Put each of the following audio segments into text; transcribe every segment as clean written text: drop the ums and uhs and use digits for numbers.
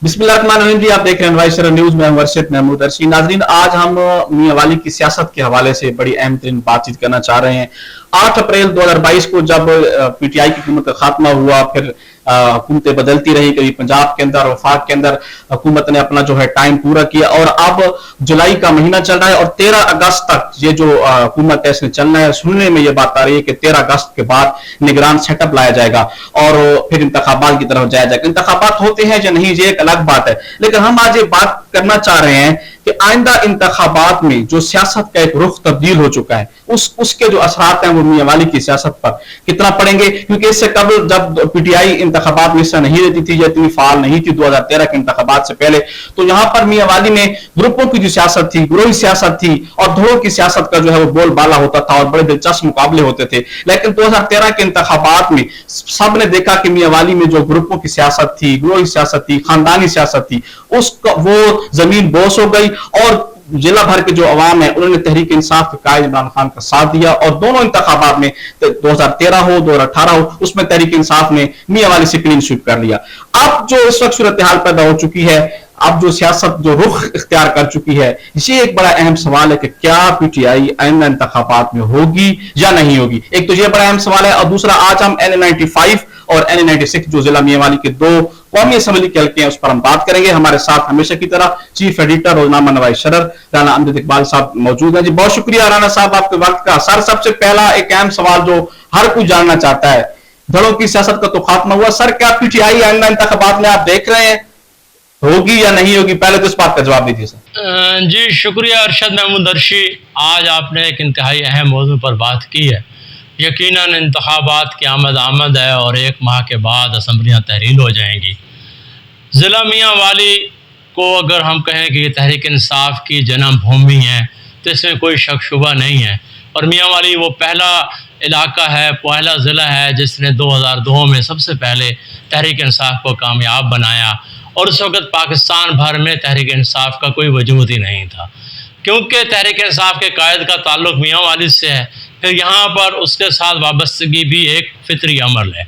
बिस्मिल्लाहिर्रहमानिर्रहीम जी, आप देख रहे हैं वाइसर न्यूज में वर्षित महमूद अर्शी। नाजरीन, आज हम मियां वाली की सियासत के हवाले से बड़ी अहम तरीन बातचीत करना चाह रहे हैं। 8 अप्रैल 2022 को जब पीटीआई की हुकूमत का खात्मा हुआ, फिर हुकूमतें बदलती रही, कभी पंजाब के अंदर, वफाक के अंदर हुकूमत ने अपना जो है टाइम पूरा किया और अब जुलाई का महीना चल रहा है और 13 अगस्त तक ये जो हुकूमत है इसने चलना है। सुनने में ये बात आ रही है कि 13 अगस्त के बाद निगरान सेटअप लाया जाएगा और फिर इंतखाबात की तरफ जाया जाएगा। इंतखाबात होते हैं या नहीं, ये एक अलग बात है, लेकिन हम आज ये बात करना चाह रहे हैं कि आइंदा इंतखाबात में जो सियासत का एक रुख तब्दील हो चुका है, उसके जो असरात हैं वो मियां वाली की सियासत पर कितना पड़ेंगे। क्योंकि इससे कबल जब पीटीआई इंतखाबात में हिस्सा नहीं लेती थी या इतनी फाल नहीं थी 2013 के इंतखाबात से पहले, तो यहां पर मियां वाली में ग्रुपों की जो सियासत थी, ग्रोही सियासत थी और धड़ों की सियासत का जो है वो बोलबाला होता था और बड़े दिलचस्प मुकाबले होते थे। लेकिन 2013 के इंतखाबात में सब ने देखा कि मियां वाली में जो ग्रुपों की सियासत थी, ग्रोही सियासत थी, खानदानी सियासत थी, उसका वो जमीन बोस हो गई और जिला भर के जो अवाम है उन्होंने तहरीक इंसाफ के कायद इमरान खान का साथ दिया और दोनों इंतखाबात में 2013 हो 2018 हो उसमें तहरीक इंसाफ ने मियां वाली से क्लीन स्वीप कर लिया। अब जो इस वक्त सूरत हाल पैदा हो चुकी है, अब जो सियासत जो रुख इख्तियार कर चुकी है, ये एक बड़ा अहम सवाल है कि क्या पीटीआई आइंदा इंतखाबात में होगी या नहीं होगी। एक तो ये बड़ा अहम सवाल है और दूसरा आज हम NA95 और NA96 जो जिला मियां वाली के दो कौमी असम्बली के हल्के हैं उस पर हम बात करेंगे। हमारे साथ हमेशा की तरह चीफ एडिटर रोजनामा नवाज शरर राना अमजद इकबाल साहब मौजूद हैं। जी बहुत शुक्रिया राना साहब आपके वक्त का। सर, सबसे पहला एक अहम सवाल जो हर कोई जानना चाहता है, धड़ों की सियासत का तो खात्मा हुआ, सर क्या पीटीआई आइंदा इंतखाबात में आप देख रहे हैं होगी या नहीं होगी? पहले तो इस बात का जवाब दीजिए सर। जी शुक्रिया अरशद महमूद अर्शी, आज आपने एक इंतहाई अहम मौजू पर बात की है। यकीनन इंतखाबात की आमद है और 1 माह के बाद असम्बलियाँ तहरील हो जाएंगी। ज़िला मियां वाली को अगर हम कहें कि तहरीक इंसाफ की जन्मभूमि है तो इसमें कोई शक शुबा नहीं है और मियां वाली वो पहला इलाका है, पहला ज़िला है जिसने 2002 में सबसे पहले तहरीक इंसाफ को कामयाब बनाया और उस वक़्त पाकिस्तान भर में तहरीक इंसाफ का कोई वजूद ही नहीं था। क्योंकि तहरीक इंसाफ के कायद का ताल्लुक़ मियां वाली से है, फिर यहाँ पर उसके साथ वाबस्तगी भी एक फितरी अमल है।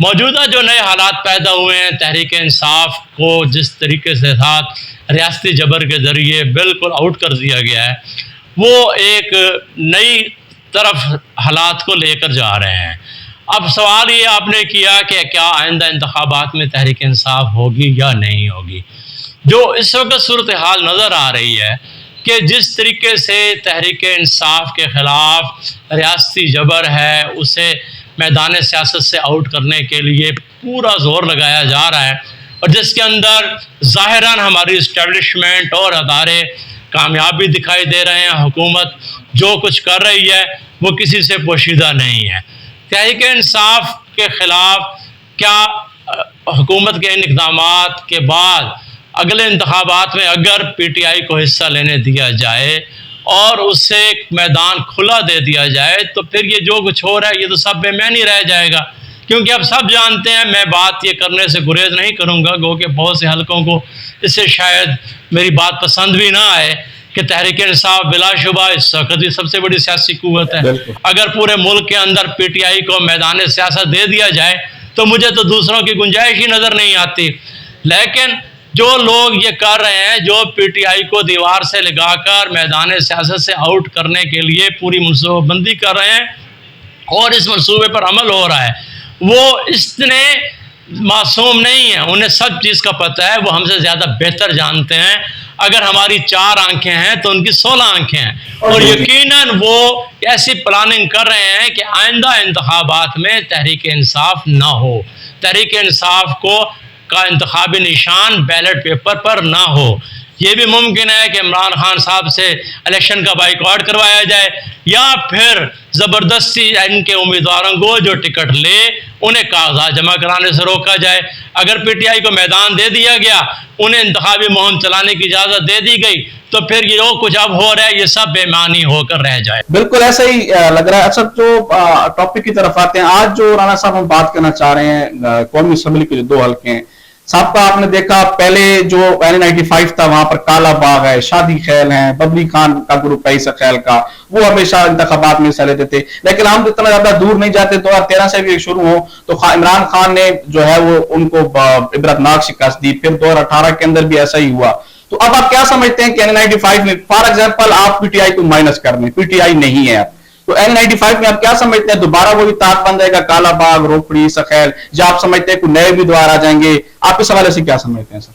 मौजूदा जो नए हालात पैदा हुए हैं, तहरीक इंसाफ को जिस तरीके से साथ रियासती जबर के ज़रिए बिल्कुल आउट कर दिया गया है, वो एक नई तरफ हालात को लेकर जा रहे हैं। अब सवाल ये आपने किया कि क्या आइंदा इंतखाबात में तहरीक इंसाफ होगी या नहीं होगी। जो इस वक्त सूरत हाल नज़र आ रही है कि जिस तरीके से तहरीक इंसाफ के ख़िलाफ़ रियासती जबर है उसे मैदान सियासत से आउट करने के लिए पूरा ज़ोर लगाया जा रहा है और जिसके अंदर ज़ाहिरन हमारी इस्टेब्लिशमेंट और अदारे कामयाब भी दिखाई दे रहे हैं। हुकूमत जो कुछ कर रही है वो किसी से पोशीदा नहीं है। तहरीक इंसाफ के ख़िलाफ़ क्या हुकूमत के इन इक़दामात के बाद अगले इंतखाबात में अगर पीटीआई को हिस्सा लेने दिया जाए और उससे एक मैदान खुला दे दिया जाए तो फिर ये जो कुछ हो रहा है ये तो सब बेमानी रह जाएगा। क्योंकि अब सब जानते हैं, मैं बात ये करने से गुरेज नहीं करूँगा क्योंकि बहुत से हलकों को इससे शायद मेरी बात पसंद भी ना आए कि तहरीक इंसाफ बिलाशुबा इस वक्त की सबसे बड़ी सियासी कुव्वत है। अगर पूरे मुल्क के अंदर पीटीआई को मैदान सियासत दे दिया जाए तो मुझे तो दूसरों की गुंजाइश ही नज़र नहीं आती। लेकिन जो लोग ये कर रहे हैं, जो पीटीआई को दीवार से लगाकर मैदान सियासत से आउट करने के लिए पूरी मनसूबाबंदी कर रहे हैं और इस मनसूबे पर अमल हो रहा है, वो इतने मासूम नहीं है। उन्हें सब चीज़ का पता है, वो हमसे ज़्यादा बेहतर जानते हैं। अगर हमारी 4 आंखें हैं तो उनकी 16 आंखें हैं और यकीनन वो ऐसी प्लानिंग कर रहे हैं कि आइंदा इंतखाबात में तहरीक इंसाफ ना हो, तहरीक इंसाफ का इंतखाबी निशान बैलेट पेपर पर ना हो। ये भी मुमकिन है कि इमरान खान साहब से इलेक्शन का बाइकआउट करवाया जाए या फिर ज़बरदस्ती इनके उम्मीदवारों को जो टिकट ले उन्हें कागजात जमा कराने से रोका जाए। अगर पीटीआई को मैदान दे दिया गया, उन्हें इंतखाबी मुहिम चलाने की इजाज़त दे दी गई तो फिर ये जो कुछ अब हो रहा है ये सब बेमानी होकर रह जाए। बिल्कुल ऐसा ही लग रहा है। अच्छा, जो टॉपिक की तरफ आते हैं, आज जो राना साहब हम बात करना चाह रहे हैं, कौमी असम्बली के जो 2 हल्के हैं साहब का आपने देखा पहले जो N95 था वहां पर काला बाग है, शादी खैल है, बबली खान का ग्रुप है ईसा खैल का, वो हमेशा इंतखाबात में हिस्सा लेते थे। लेकिन हम इतना ज्यादा दूर नहीं जाते, 2013 से भी शुरू हो तो इमरान खान ने जो है वो उनको इबरतनाक शिकस्त दी, फिर 2018 के अंदर भी ऐसा ही हुआ। तो अब आप क्या समझते हैं कि N95 में फॉर एग्जाम्पल आप पीटीआई को माइनस कर लें, पीटीआई नहीं है, तो N95 में आप क्या समझते हैं, दोबारा वही ताक बन जाएगा, काला बाग, रोकड़ी, सखैल, जो आप समझते हैं कोई नए उम्मीदवार आ जाएंगे, आप इस हवाले से क्या समझते हैं सर?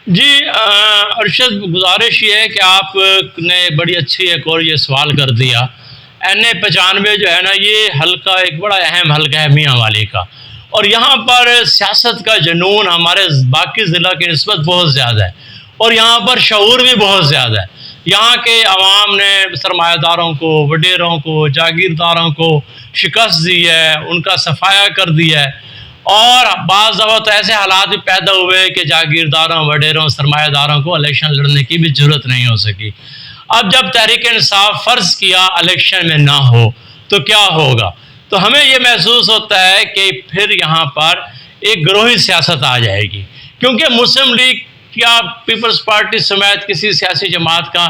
जी अरशद, गुजारिश ये है कि आपने बड़ी अच्छी एक और ये सवाल कर दिया। N95 जो है ना, ये हल्का एक बड़ा अहम हल्का है मियाँ वाली का, और यहाँ पर सियासत का जुनून हमारे बाकी ज़िला की निस्बत बहुत ज़्यादा है, और यहाँ पर शऊर भी बहुत ज़्यादा है। यहाँ के अवाम ने सरमायादारों को, वडेरों को, जागीरदारों को शिकस्त दी है, उनका सफाया कर दिया है, और बाज़ दफ़ा तो ऐसे हालात भी पैदा हुए कि जागीरदारों, वडेरों, सरमायादारों को इलेक्शन लड़ने की भी ज़रूरत नहीं हो सकी। अब जब तहरीक इंसाफ फ़र्ज़ किया इलेक्शन में ना हो तो क्या होगा, तो हमें ये महसूस होता है कि फिर यहाँ पर एक गिरोही सियासत आ जाएगी, क्योंकि मुस्लिम लीग या पीपल्स पार्टी समेत किसी सियासी जमात का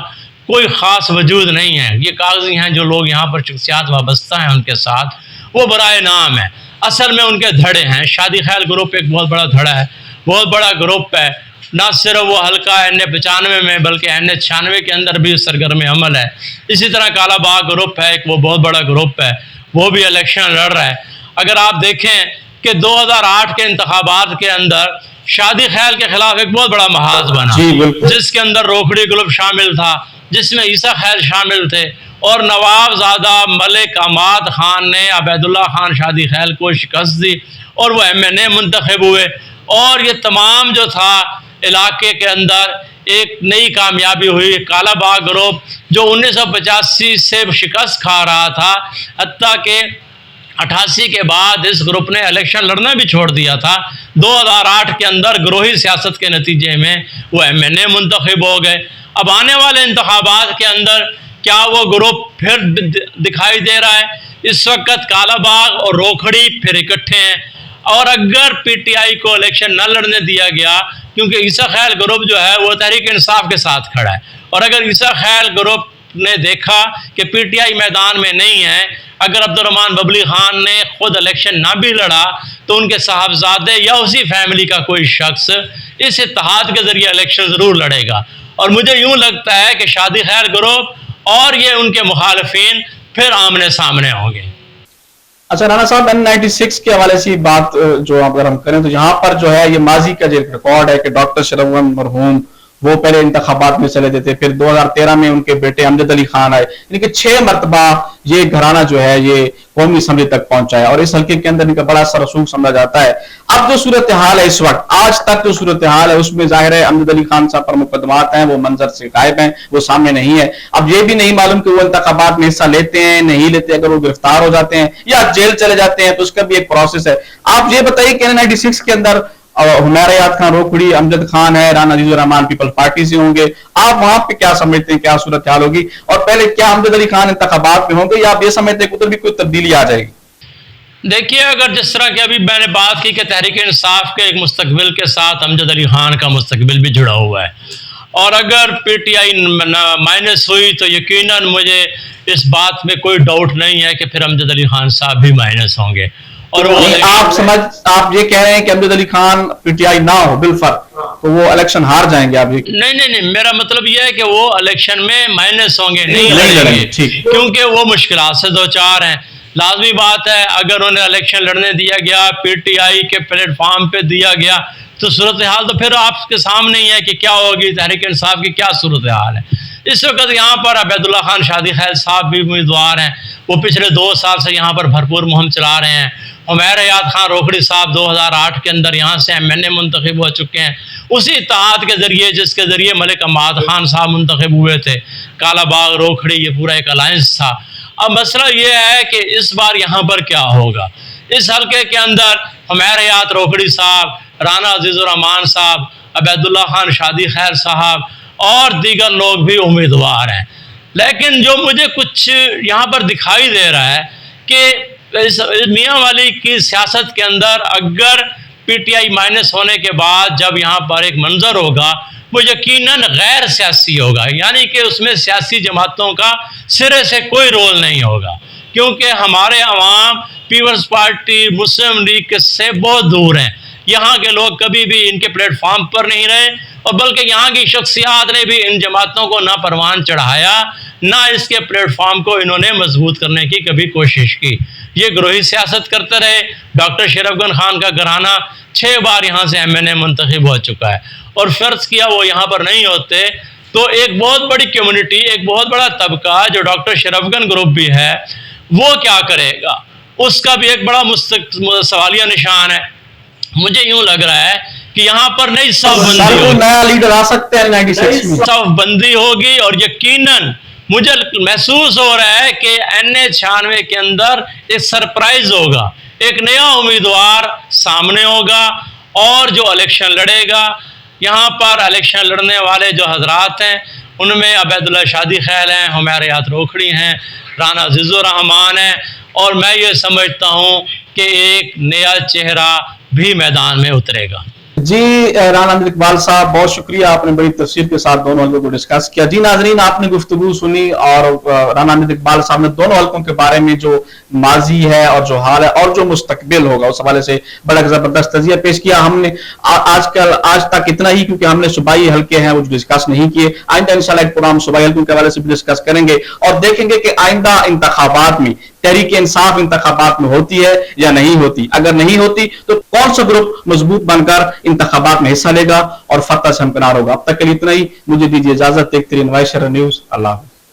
कोई ख़ास वजूद नहीं है। ये कागजी हैं जो लोग यहाँ पर शख्सियात वाबस्ता हैं उनके साथ, वो बराए नाम है, असल में उनके धड़े हैं। शादी खैल ग्रुप एक बहुत बड़ा धड़ा है, बहुत बड़ा ग्रुप है, ना सिर्फ वो हल्का N95 में बल्कि N96 के अंदर भी सरगर्म अमल है। इसी तरह काला बाग ग्रुप है, एक वो बहुत बड़ा ग्रुप है, वो भी इलेक्शन लड़ रहा है। अगर आप देखें कि 2008 के इंतखाबात के अंदर शादी खैल के खिलाफ एक बहुत बड़ा महाज बना, जिसके अंदर रोकड़ी ग्रुप शामिल था, जिसमें ईसा खैल शामिल थे, और नवाबजादा मलिक अमाद खान ने अबैदुल्ला खान शादी खैल को शिकस्त दी और वो MNA मुंतखब हुए। और ये तमाम जो था इलाके के अंदर एक नई कामयाबी हुई। काला बाग ग्रुप जो 1985 से शिकस्त खा रहा था, हत्ता के 88 के बाद इस ग्रुप ने इलेक्शन लड़ना भी छोड़ दिया था। 2008 के अंदर गिरोही सियासत के नतीजे में वो MNA मुंतखब हो गए। अब आने वाले इंतखाबात के अंदर क्या वो ग्रुप फिर दिखाई दे रहा है? इस वक्त काला बाग और रोखड़ी फिर इकट्ठे हैं, और अगर PTI को इलेक्शन न लड़ने दिया गया, क्योंकि ईसा खैल ग्रुप जो है वो तहरीक इंसाफ के साथ खड़ा है, और अगर ईसा खैल ग्रुप ने देखा कि PTI मैदान में नहीं है, अगर अब्दुर्रहमान बबली खान ने खुद इलेक्शन ना भी लड़ा तो उनके साहबजादे या उसी फैमिली का कोई शख्स इस इत्तेहाद के ज़रिए इलेक्शन ज़रूर लड़ेगा। और मुझे यूँ लगता है कि शादी खैर ग्रुप और ये उनके मुखालफिन फिर आमने सामने होंगे। अच्छा राना साहब, N96 के हवाले से बात जो अगर हम करें तो यहाँ पर जो है ये माजी का जो रिकॉर्ड है कि डॉक्टर शरवन मरहूम वो पहले इंतखाबात में चले जाते, फिर 2013 में उनके बेटे अमजद अली खान आए, यानी कि 6 मरतबा ये घराना जो है ये कौमी असम्बली तक पहुंचा है, और इस हल्के के अंदर इनका बड़ा सरसूख समझा जाता है। अब जो सूरत हाल है इस वक्त, आज तक जो सूरत हाल है उसमें जाहिर है अमजद अली खान साहब पर मुकदमात हैं, वो मंजर से गायब हैं, वो सामने नहीं है। अब ये भी नहीं मालूम कि वो इंतखाबात में हिस्सा लेते हैं नहीं लेते, अगर वो गिरफ्तार हो जाते हैं या जेल चले जाते हैं तो उसका भी एक प्रोसेस है। आप ये बताइए कि N96 के अंदर हुमैरा याद खान रोकड़ी, अमजद खान है, राना अजीजुर रहमान पीपल पार्टी से होंगे, आप वहां पे क्या समझते हैं क्या सूरत हाल होगी? और पहले क्या अमजद अली खान इंतखाबात में होंगे या आप ये समझते हैं कि उधर भी कोई तब्दीली आ जाएगी? देखिए, अगर जिस तरह की अभी मैंने बात की कि तहरीक इंसाफ के एक मुस्तकबिल के साथ अमजद अली खान का मुस्तकबिल भी जुड़ा हुआ है, और अगर PTI माइनस हुई तो यकीनन मुझे इस बात में कोई डाउट नहीं है कि फिर अमजद अली खान साहब भी माइनस होंगे। और वो आप ये कह रहे हैं कि अमजद अली खान PTI ना हो बिलफर्ज तो वो इलेक्शन हार जाएंगे? आप नहीं, मेरा मतलब ये है कि वो इलेक्शन में माइनस होंगे, नहीं लड़ेंगे, क्योंकि वो मुश्किलात से दो चार हैं। लाजमी बात है, अगर उन्हें इलेक्शन लड़ने दिया गया, PTI के प्लेटफॉर्म पे दिया गया, तो सूरत हाल तो फिर आपके सामने ही है कि क्या होगी, तहरीक इंसाफ की क्या सूरत हाल है। इस वक्त यहाँ पर अबैदुल्ला खान शादी खैल साहब भी उम्मीदवार हैं, वो पिछले 2 साल से यहाँ पर भरपूर मुहिम चला रहे हैं। हुमैरा याद खान रोकड़ी साहब 2008 के अंदर यहाँ से MNA मुंतखब हो चुके हैं, उसी इत्तेहाद के ज़रिए जिसके ज़रिए मलिक अमाद खान साहब मुंतखब हुए थे। काला बाग रोकड़ी ये पूरा एक अलायंस था। अब मसला ये है कि इस बार यहाँ पर क्या होगा। इस हल्के के अंदर हुमैरा याद रोकड़ी साहब, राना अजीजुर रहमान साहब, अबैदुल्ला खान शादी खैर साहब और दीगर लोग भी उम्मीदवार हैं। लेकिन जो मुझे कुछ यहाँ पर दिखाई दे रहा है कि इस मियाँ वाली की सियासत के अंदर अगर پی ٹی آئی مائنس ہونے کے بعد جب یہاں پر ایک منظر ہوگا وہ یقیناً غیر سیاسی ہوگا، یعنی کہ اس میں سیاسی جماعتوں کا سرے سے کوئی رول نہیں ہوگا، کیونکہ ہمارے عوام پیپلز پارٹی مسلم لیگ سے بہت دور ہیں. یہاں کے لوگ کبھی بھی ان کے پلیٹ فارم پر نہیں رہے، اور بلکہ یہاں کی شخصیات نے بھی ان جماعتوں کو نہ پروان چڑھایا، نہ اس کے پلیٹ فارم کو انہوں نے مضبوط کرنے کی کبھی کوشش کی. یہ گروہی سیاست کرتے رہے. ڈاکٹر شریف گن خان کا گھرانہ 6 بار یہاں سے MNA منتخب ہو چکا ہے، اور فرض کیا وہ یہاں پر نہیں ہوتے تو ایک بہت بڑی کمیونٹی، ایک بہت بڑا طبقہ جو ڈاکٹر شریف گن گروپ بھی ہے، وہ کیا کرے گا؟ اس کا بھی ایک بڑا سوالیہ نشان ہے. مجھے یوں لگ رہا ہے کہ یہاں پر نئی صف بندی ہوگی، نیا لیڈر آ سکتے ہیں 96 میں، صف بندی ہوگی، اور یقیناً مجھے محسوس ہو رہا ہے کہ NA96 کے اندر ایک سرپرائز ہوگا، ایک نیا امیدوار سامنے ہوگا، اور جو الیکشن لڑے گا، یہاں پر الیکشن لڑنے والے جو حضرات ہیں ان میں عبید اللہ شادی خیل ہیں، ہمیریات روکھڑی ہیں، رانا عزیز الرحمان ہیں، اور میں یہ سمجھتا ہوں کہ ایک نیا چہرہ بھی میدان میں اترے گا. جی رانا امجد اقبال صاحب، بہت شکریہ، آپ نے بڑی تفصیل کے ساتھ دونوں حلقوں کو ڈسکس کیا. جی ناظرین، آپ نے گفتگو سنی، اور رانا امجد اقبال صاحب نے دونوں حلقوں کے بارے میں جو ماضی ہے اور جو حال ہے اور جو مستقبل ہوگا اس حوالے سے بڑا زبردست تجزیہ پیش کیا. ہم نے آج تک اتنا ہی، کیونکہ ہم نے صوبائی حلقے ہیں وہ ڈسکس نہیں کیے. آئندہ انشاءاللہ ایک پروگرام صوبائی حلقوں کے حوالے سے بھی ڈسکس کریں گے، اور دیکھیں گے کہ آئندہ انتخابات میں تحریک انصاف انتخابات میں ہوتی ہے یا نہیں ہوتی. اگر نہیں ہوتی تو کون سا گروپ مضبوط بن کر انتخابات میں حصہ لے گا اور فتح سے ہمکنار ہوگا. اب تک کے لیے اتنا ہی، مجھے دیجیے اجازت. دیکھتے رہیے نوائے شہر نیوز. اللہ حافظ.